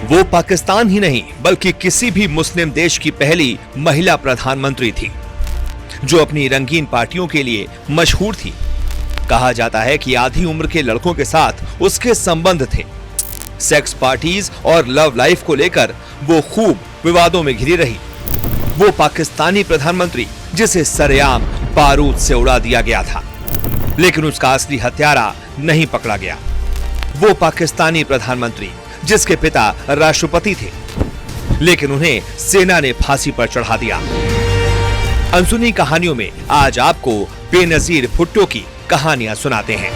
वो पाकिस्तान ही नहीं बल्कि किसी भी मुस्लिम देश की पहली महिला प्रधानमंत्री थी, जो अपनी रंगीन पार्टियों के लिए मशहूर थी। कहा जाता है कि आधी उम्र के लड़कों के साथ उसके संबंध थे। सेक्स पार्टीज और लव लाइफ को लेकर वो खूब विवादों में घिरी रही। वो पाकिस्तानी प्रधानमंत्री जिसे सरेआम बारूद से उड़ा दिया गया था, लेकिन उसका असली हत्यारा नहीं पकड़ा गया। वो पाकिस्तानी प्रधानमंत्री जिसके पिता राष्ट्रपति थे, लेकिन उन्हें सेना ने फांसी पर चढ़ा दिया। अनसुनी कहानियों में आज आपको बेनजीर भुट्टो की कहानियां सुनाते हैं।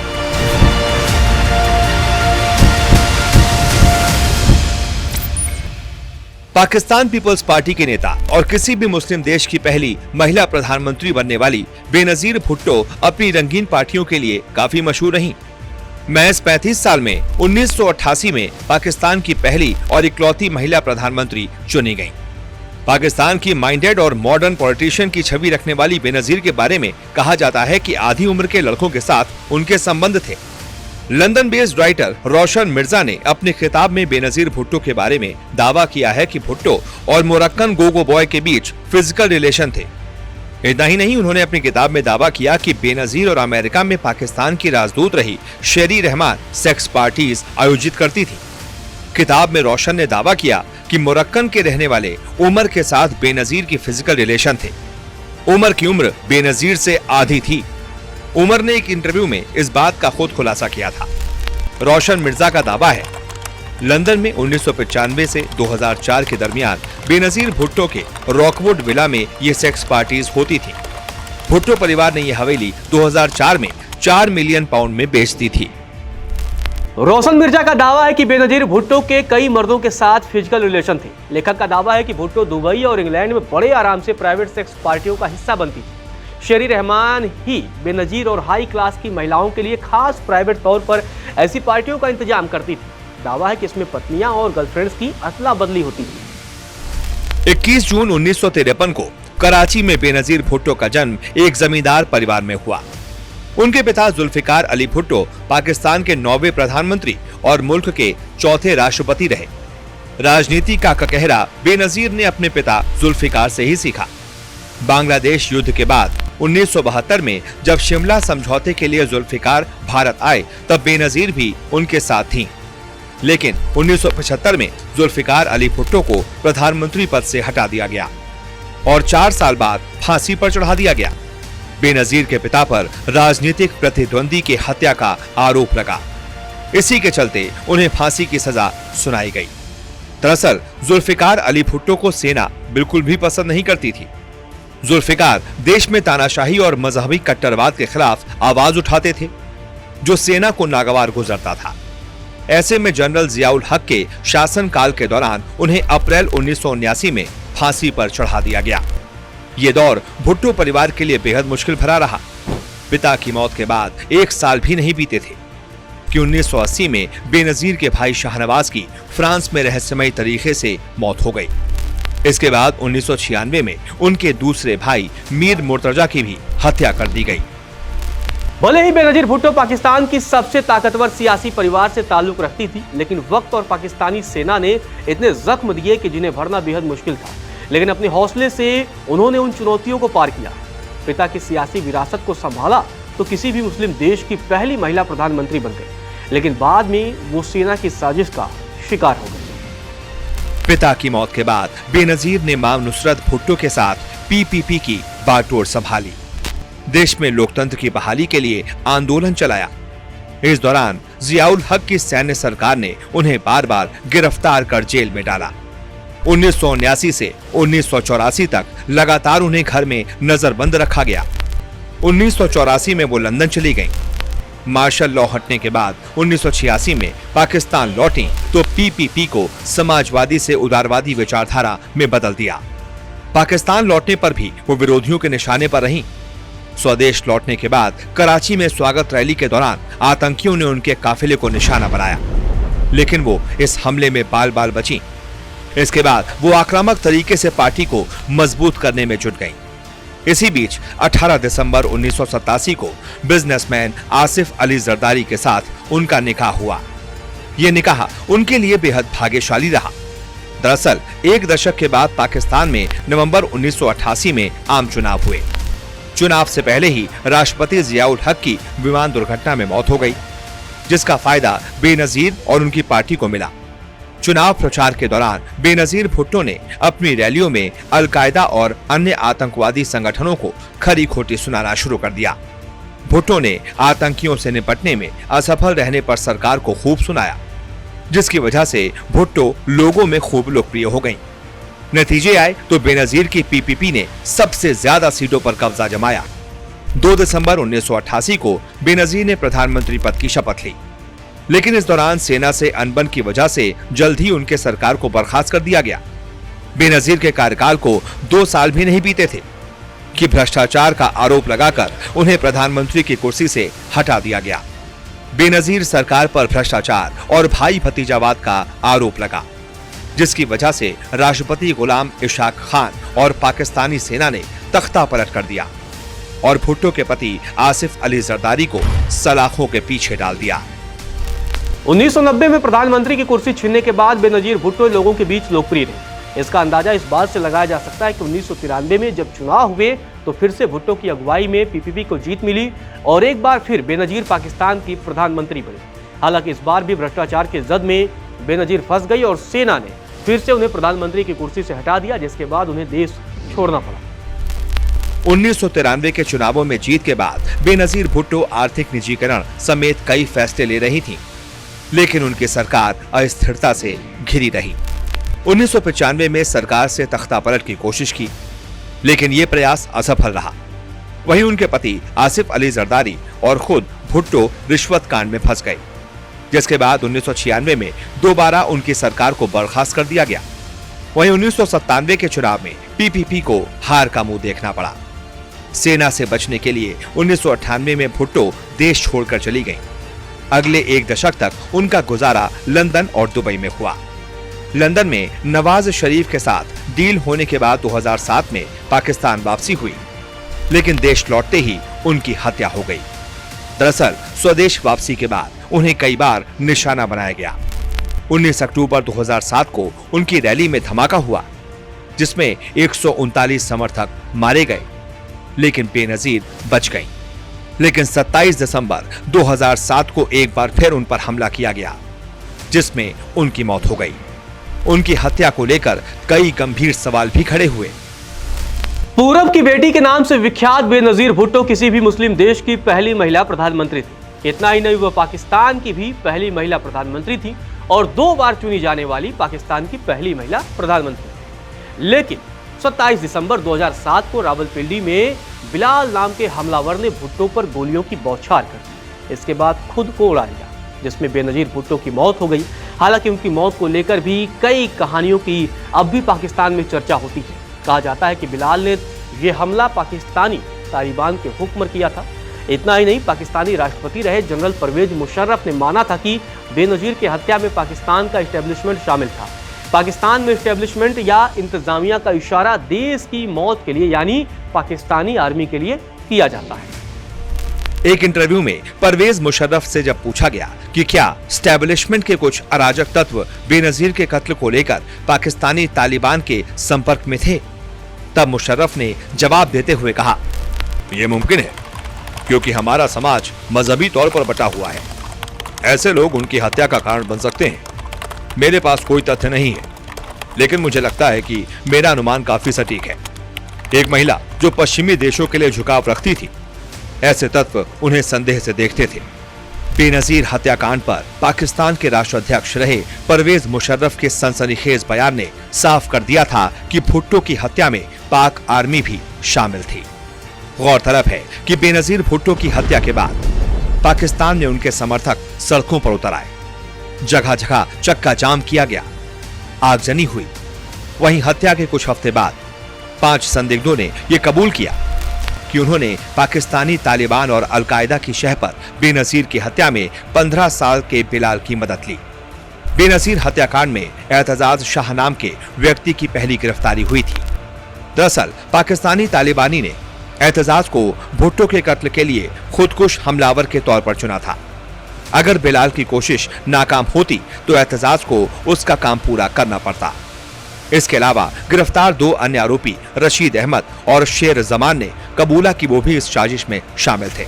पाकिस्तान पीपल्स पार्टी के नेता और किसी भी मुस्लिम देश की पहली महिला प्रधानमंत्री बनने वाली बेनजीर भुट्टो अपनी रंगीन पार्टियों के लिए काफी मशहूर रहीं। महज 35 साल में 1988 में पाकिस्तान की पहली और इकलौती महिला प्रधानमंत्री चुनी गईं। पाकिस्तान की माइंडेड और मॉडर्न पॉलिटिशियन की छवि रखने वाली बेनजीर के बारे में कहा जाता है कि आधी उम्र के लड़कों के साथ उनके संबंध थे। लंदन बेस्ड राइटर रोशन मिर्जा ने अपने खिताब में बेनजीर भुट्टो के बारे में दावा किया है कि भुट्टो और मोरक्कन गोगो बॉय के बीच फिजिकल रिलेशन थे। इतना ही नहीं, उन्होंने अपनी किताब में दावा किया कि बेनजीर और अमेरिका में पाकिस्तान की राजदूत रही शेरी रहमान सेक्स पार्टीज आयोजित करती थी। किताब में रोशन ने दावा किया कि मोरक्कन के रहने वाले उमर के साथ बेनजीर की फिजिकल रिलेशन थे। उमर की उम्र बेनजीर से आधी थी। उमर ने एक इंटरव्यू में इस बात का खुद खुलासा किया था। रोशन मिर्जा का दावा है, लंदन में 1995 से 2004 के दरमियान बेनजीर भुट्टो के रॉकवुड विला में ये सेक्स पार्टीज होती थी। भुट्टो परिवार ने यह हवेली 2004 में 4 मिलियन पाउंड में बेच दी थी। रोशन मिर्जा का दावा है कि बेनजीर भुट्टो के कई मर्दों के साथ फिजिकल रिलेशन थे। लेखक का दावा है कि भुट्टो दुबई और इंग्लैंड में बड़े आराम से प्राइवेट सेक्स पार्टियों का हिस्सा बनती थी। शेरी रहमान ही बेनजीर और हाई क्लास की महिलाओं के लिए खास प्राइवेट तौर पर ऐसी पार्टियों का इंतजाम करती थी। दावा है कि इसमें पत्नियां और गर्लफ्रेंड्स की अदला बदली होती थी। 21 जून 1953 को कराची में बेनजीर भुट्टो का जन्म एक जमींदार परिवार में हुआ। उनके पिता जुल्फिकार अली भुट्टो पाकिस्तान के 9वें प्रधानमंत्री और मुल्क के 4थे राष्ट्रपति रहे। राजनीति का ककहरा बेनजीर ने अपने पिता जुल्फिकार से ही सीखा। बांग्लादेश युद्ध के बाद 1972 में जब शिमला समझौते के लिए जुल्फिकार भारत आए, तब बेनजीर भी उनके साथ थीं। लेकिन 1975 में जुल्फिकार अली भुट्टो को प्रधानमंत्री पद से हटा दिया गया और 4 साल बाद फांसी पर चढ़ा दिया गया। बेनजीर के पिता पर राजनीतिक प्रतिद्वंदी की हत्या का आरोप लगा। इसी के चलते उन्हें फांसी की सजा सुनाई गई। दरअसल जुल्फिकार अली भुट्टो को सेना बिल्कुल भी पसंद नहीं करती थी। जुल्फिकार देश में तानाशाही और मजहबी कट्टरवाद के खिलाफ आवाज उठाते थे, जो सेना को नागवार गुजरता था। ऐसे में जनरल जियाउल हक के शासनकाल के दौरान उन्हें अप्रैल 1979 में फांसी पर चढ़ा दिया गया। ये दौर भुट्टो परिवार के लिए बेहद मुश्किल भरा रहा। पिता की मौत के बाद 1 साल भी नहीं बीते थे कि 1980 में बेनजीर के भाई शाहनवाज की फ्रांस में रहस्यमयी तरीके से मौत हो गई। इसके बाद 1996 में उनके दूसरे भाई मीर मुर्तजा की भी हत्या कर दी गई। भले ही बेनजीर भुट्टो पाकिस्तान की सबसे ताकतवर सियासी परिवार से ताल्लुक रखती थी, लेकिन वक्त और पाकिस्तानी सेना ने इतने जख्म दिए कि जिन्हें भरना बेहद मुश्किल था। लेकिन अपने हौसले से उन्होंने उन चुनौतियों को पार किया। पिता की सियासी विरासत को संभाला तो किसी भी मुस्लिम देश की पहली महिला प्रधानमंत्री बन गई, लेकिन बाद में वो सेना की साजिश का शिकार हो गई। पिता की मौत के बाद बेनजीर ने मां नुसरत भुट्टो के साथ पीपीपी की बागडोर संभाली। देश में लोकतंत्र की बहाली के लिए आंदोलन चलाया। इस दौरान जियाउल हक की सैन्य सरकार ने उन्हें बार बार गिरफ्तार कर जेल में डाला। 1979 से 1984 तक लगातार उन्हें घर में नजरबंद रखा गया। 1984 में वो लंदन चली गईं। मार्शल लॉ हटने के बाद 1986 में पाकिस्तान लौटी तो पीपीपी को समाजवादी से उदारवादी विचारधारा में बदल दिया। पाकिस्तान लौटने पर भी वो विरोधियों के निशाने पर रहीं। स्वदेश लौटने के बाद कराची में स्वागत रैली के दौरान आतंकियों ने उनके काफिले को निशाना बनाया, लेकिन वो इस हमले में बाल बाल बची। इसके बाद वो आक्रामक तरीके से पार्टी को मजबूत करने में जुट गईं। इसी बीच 18 दिसंबर 1987 को बिजनेसमैन आसिफ अली जरदारी के साथ उनका निकाह हुआ। ये निकाह उनके लिए बेहद भाग्यशाली रहा। दरअसल एक दशक के बाद पाकिस्तान में नवंबर 1988 में आम चुनाव हुए। चुनाव से पहले ही राष्ट्रपति जियाउल हक की विमान दुर्घटना में मौत हो गई, जिसका फायदा बेनजीर और उनकी पार्टी को मिला। चुनाव प्रचार के दौरान बेनजीर भुट्टो ने अपनी रैलियों में अलकायदा और अन्य आतंकवादी संगठनों को खरी खोटी सुनाना शुरू कर दिया। भुट्टो ने आतंकियों से निपटने में असफल रहने पर सरकार को खूब सुनाया, जिसकी वजह से भुट्टो लोगों में खूब लोकप्रिय हो गईं। नतीजे आए तो बेनजीर की पीपीपी ने सबसे ज्यादा सीटों पर कब्जा जमाया। 2 दिसंबर 1988 को बेनजीर ने प्रधानमंत्री पद की शपथ ली, लेकिन इस दौरान सेना से अनबन की वजह से जल्द ही उनके सरकार को बर्खास्त कर दिया गया। बेनजीर के कार्यकाल को 2 साल भी नहीं बीते थे कि भ्रष्टाचार का आरोप लगाकर उन्हें प्रधानमंत्री की कुर्सी से हटा दिया गया। बेनजीर सरकार पर भ्रष्टाचार और भाई भतीजावाद का आरोप लगा, जिसकी वजह से राष्ट्रपति गुलाम इशाक खान और पाकिस्तानी सेना ने तख्ता पलट कर दिया और भुट्टो के पति आसिफ अली जरदारी को सलाखों के पीछे डाल दिया। 1990 में प्रधानमंत्री की कुर्सी छीनने के बाद बेनजीर भुट्टो लोगों के बीच लोकप्रिय रहे। इसका अंदाजा इस बात से लगाया जा सकता है कि 1993 में जब चुनाव हुए तो फिर से भुट्टो की अगुवाई में पीपीपी को जीत मिली और एक बार फिर बेनजीर पाकिस्तान की प्रधानमंत्री बने। हालांकि इस बार भी भ्रष्टाचार के जद में बेनजीर फंस गई और सेना ने फिर से उन्हें प्रधानमंत्री की कुर्सी से हटा दिया, जिसके बाद उन्हें देश छोड़ना पड़ा। 1993 के चुनावों में जीत के बाद बेनजीर भुट्टो आर्थिक निजीकरण समेत कई फैसले ले रही थी, लेकिन उनकी सरकार अस्थिरता से घिरी रही। 1995 में सरकार से तख्तापलट की कोशिश की, लेकिन ये प्रयास असफल रहा। वहीं उनके पति आसिफ अली जरदारी और खुद भुट्टो रिश्वत कांड में फंस गए, जिसके बाद 1996 में दोबारा उनकी सरकार को बर्खास्त कर दिया गया। वहीं 1997 के चुनाव में पीपीपी को हार का मुंह देखना पड़ा। सेना से बचने के लिए 1998 में भुट्टो देश छोड़कर चली गईं। अगले 1 दशक तक उनका गुजारा लंदन और दुबई में हुआ। लंदन में नवाज शरीफ के साथ डील होने के बाद 2007 में पाकिस्तान वापसी हुई, लेकिन देश लौटते ही उनकी हत्या हो गई। दरअसल स्वदेश वापसी के बाद उन्हें कई बार निशाना बनाया गया। 19 अक्टूबर 2007 को उनकी रैली में धमाका हुआ, जिसमें 139 समर्थक मारे गए, लेकिन बेनजीर बच गईं। लेकिन 27 दिसंबर 2007 को एक बार फिर उन पर हमला किया गया, जिसमें उनकी मौत हो गई। उनकी हत्या को लेकर कई गंभीर सवाल भी खड़े हुए। पूरब की बेटी के नाम से विख्यात बेनजीर भुट्टो किसी भी मुस्लिम देश की पहली महिला प्रधानमंत्री थी। इतना ही नहीं, वह पाकिस्तान की भी पहली महिला प्रधानमंत्री थी और 2 बार चुनी जाने वाली पाकिस्तान की पहली महिला प्रधानमंत्री। लेकिन 27 दिसंबर 2007 को रावलपिंडी में बिलाल नाम के हमलावर ने भुट्टो पर गोलियों की बौछार कर दी। इसके बाद खुद को उड़ा लिया, जिसमें बेनजीर भुट्टो की मौत हो गई। हालांकि उनकी मौत को लेकर भी कई कहानियों की अब भी पाकिस्तान में चर्चा होती है। कहा जाता है कि बिलाल ने यह हमला पाकिस्तानी तालिबान के हुक्म पर किया था। इतना ही नहीं, पाकिस्तानी राष्ट्रपति रहे जनरल परवेज मुशर्रफ ने माना था कि बेनजीर की हत्या में पाकिस्तान का एस्टेब्लिशमेंट शामिल था। पाकिस्तान में एस्टेब्लिशमेंट या इंतजामिया का इशारा देश की मौत के लिए यानी पाकिस्तानी आर्मी के लिए किया जाता है। एक इंटरव्यू में परवेज मुशर्रफ से जब पूछा गया कि क्या एस्टेब्लिशमेंट के कुछ अराजक तत्व बेनजीर के कत्ल को लेकर पाकिस्तानी तालिबान के संपर्क में थे, तब मुशर्रफ ने जवाब देते हुए कहा, यह मुमकिन है क्योंकि हमारा समाज मजहबी तौर पर बटा हुआ है। ऐसे लोग उनकी हत्या का कारण बन सकते हैं। मेरे पास कोई तथ्य नहीं है, लेकिन मुझे लगता है कि मेरा अनुमान काफी सटीक है। एक महिला जो पश्चिमी देशों के लिए झुकाव रखती थी, ऐसे तत्व उन्हें संदेह से देखते थे। बेनजीर हत्याकांड पर पाकिस्तान के राष्ट्राध्यक्ष रहे परवेज मुशर्रफ के सनसनीखेज बयान ने साफ कर दिया था कि भुट्टो की हत्या में पाक आर्मी भी शामिल थी। गौरतलब है कि बेनजीर भुट्टो की हत्या के बाद पाकिस्तान में उनके समर्थक सड़कों पर उतर आए। जगह जगह चक्का जाम किया गया, आगजनी हुई। वहीं हत्या के कुछ हफ्ते बाद 5 संदिग्धों ने यह कबूल किया कि उन्होंने पाकिस्तानी तालिबान और अलकायदा की शह पर बेनजीर की हत्या में 15 साल के बिलाल की मदद ली। बेनजीर हत्याकांड में एतजाज शाह नाम के व्यक्ति की पहली गिरफ्तारी हुई थी। दरअसल पाकिस्तानी तालिबानी ने एतजाज को भुट्टो के कत्ल के लिए खुदकुश हमलावर के तौर पर चुना था। अगर बिलाल की कोशिश नाकाम होती तो एतजाज को उसका काम पूरा करना पड़ता। इसके अलावा गिरफ्तार 2 अन्य आरोपी रशीद अहमद और शेर जमान ने कबूला कि वो भी इस साजिश में शामिल थे।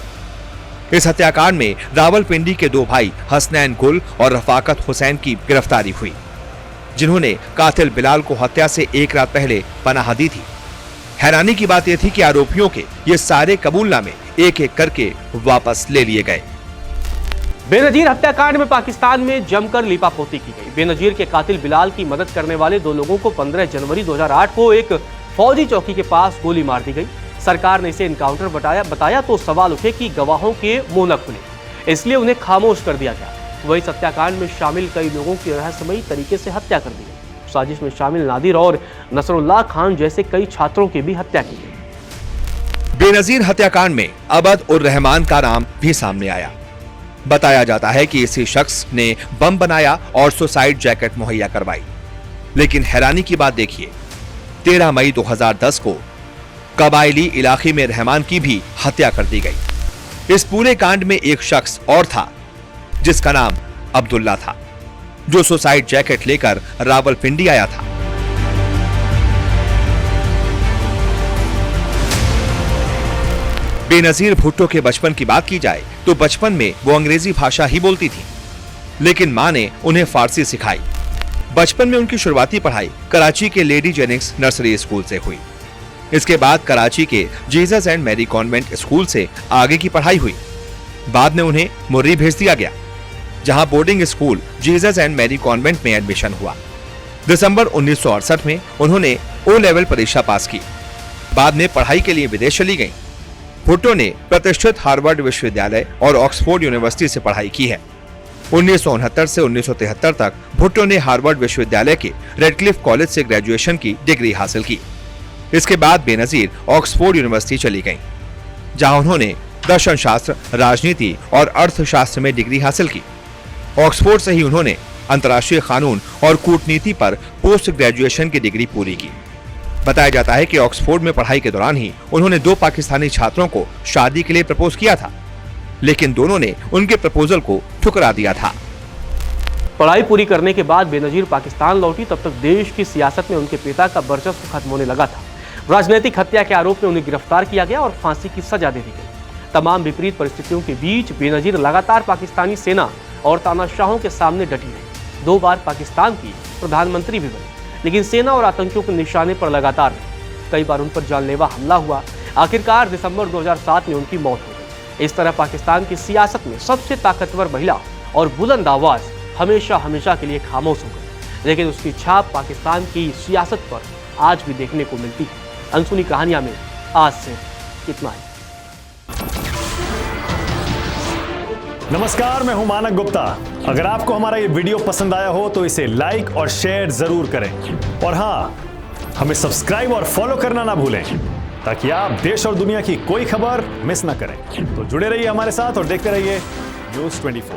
इस हत्याकांड में रावलपिंडी के 2 भाई हसनैन गुल और रफाकत हुसैन की गिरफ्तारी हुई, जिन्होंने कातिल बिलाल को हत्या से 1 रात पहले पनाह दी थी। हैरानी की बात यह थी कि आरोपियों के ये सारे कबूलनामे एक-एक करके वापस ले लिए गए। बेनजीर हत्याकांड में पाकिस्तान में जमकर लीपापोती की गई। बेनजीर के कातिल बिलाल की मदद करने वाले 2 लोगों को 15 जनवरी 2008 को एक फौजी चौकी के पास गोली मार दी गई। सरकार ने इसे इनकाउंटर बताया तो सवाल उठे कि गवाहों के मुंह न खुले, इसलिए उन्हें खामोश कर दिया गया। वही हत्याकांड में शामिल कई लोगों की रहस्यमयी तरीके से हत्या कर दी गई। साजिश में शामिल नादिर और नसरुल्लाह खान जैसे कई छात्रों की भी हत्या की गई। बेनजीर हत्याकांड में अबद उर रहमान का नाम भी सामने आया। बताया जाता है कि इसी शख्स ने बम बनाया और सुसाइड जैकेट मुहैया करवाई। लेकिन हैरानी की बात देखिए, 13 मई 2010 को कबायली इलाके में रहमान की भी हत्या कर दी गई। इस पूरे कांड में एक शख्स और था जिसका नाम अब्दुल्ला था, जो सुसाइड जैकेट लेकर रावलपिंडी आया था। बेनजीर भुट्टो के बचपन की बात की जाए तो बचपन में वो अंग्रेजी भाषा ही बोलती थी, लेकिन मां ने उन्हें फारसी सिखाई। बचपन में उनकी शुरुआती पढ़ाई कराची के लेडी जेनिक्स नर्सरी स्कूल से हुई। इसके बाद कराची के Jesus and Mary convent school से आगे की पढ़ाई हुई। बाद में उन्हें मुर्री भेज दिया गया, जहां boarding school Jesus and Mary convent में एडमिशन हुआ। दिसंबर 1968 में उन्होंने ओ लेवल परीक्षा पास की। बाद में पढ़ाई के लिए विदेश चली गईं। भुट्टो ने प्रतिष्ठित हार्वर्ड विश्वविद्यालय और ऑक्सफोर्ड यूनिवर्सिटी से पढ़ाई की है। 1969 से 1973 तक भुट्टो ने हार्वर्ड विश्वविद्यालय के रेडक्लिफ कॉलेज से ग्रेजुएशन की डिग्री हासिल की। इसके बाद बेनजीर ऑक्सफोर्ड यूनिवर्सिटी चली गईं, जहां उन्होंने दर्शन शास्त्र, राजनीति और अर्थशास्त्र में डिग्री हासिल की। ऑक्सफोर्ड से ही उन्होंने अंतर्राष्ट्रीय कानून और कूटनीति पर पोस्ट ग्रेजुएशन की डिग्री पूरी की। बताया जाता है कि ऑक्सफोर्ड में पढ़ाई के दौरान ही उन्होंने 2 पाकिस्तानी छात्रों को शादी के लिए प्रपोज किया था, लेकिन दोनों ने उनके प्रपोजल को ठुकरा दिया था। पढ़ाई पूरी करने के बाद बेनजीर पाकिस्तान लौटी, तब तक देश की सियासत में उनके पिता का वर्चस्व खत्म होने लगा था। राजनीतिक हत्या के आरोप में उन्हें गिरफ्तार किया गया और फांसी की सजा दे दी गई। तमाम विपरीत परिस्थितियों के बीच बेनजीर लगातार पाकिस्तानी सेना और तानाशाहों के सामने डटी रही। 2 बार पाकिस्तान की प्रधानमंत्री भी बनी, लेकिन सेना और आतंकियों के निशाने पर लगातार रही। कई बार उन पर जानलेवा हमला हुआ। आखिरकार दिसंबर 2007 में उनकी मौत हो गई। इस तरह पाकिस्तान की सियासत में सबसे ताकतवर महिला और बुलंद आवाज हमेशा के लिए खामोश हो गई, लेकिन उसकी छाप पाकिस्तान की सियासत पर आज भी देखने को मिलती है। अनसुनी कहानियां में आज से इतना ही। नमस्कार, मैं हूं मानक गुप्ता। अगर आपको हमारा ये वीडियो पसंद आया हो तो इसे लाइक और शेयर जरूर करें, और हाँ, हमें सब्सक्राइब और फॉलो करना ना भूलें, ताकि आप देश और दुनिया की कोई खबर मिस ना करें। तो जुड़े रहिए हमारे साथ और देखते रहिए News 24।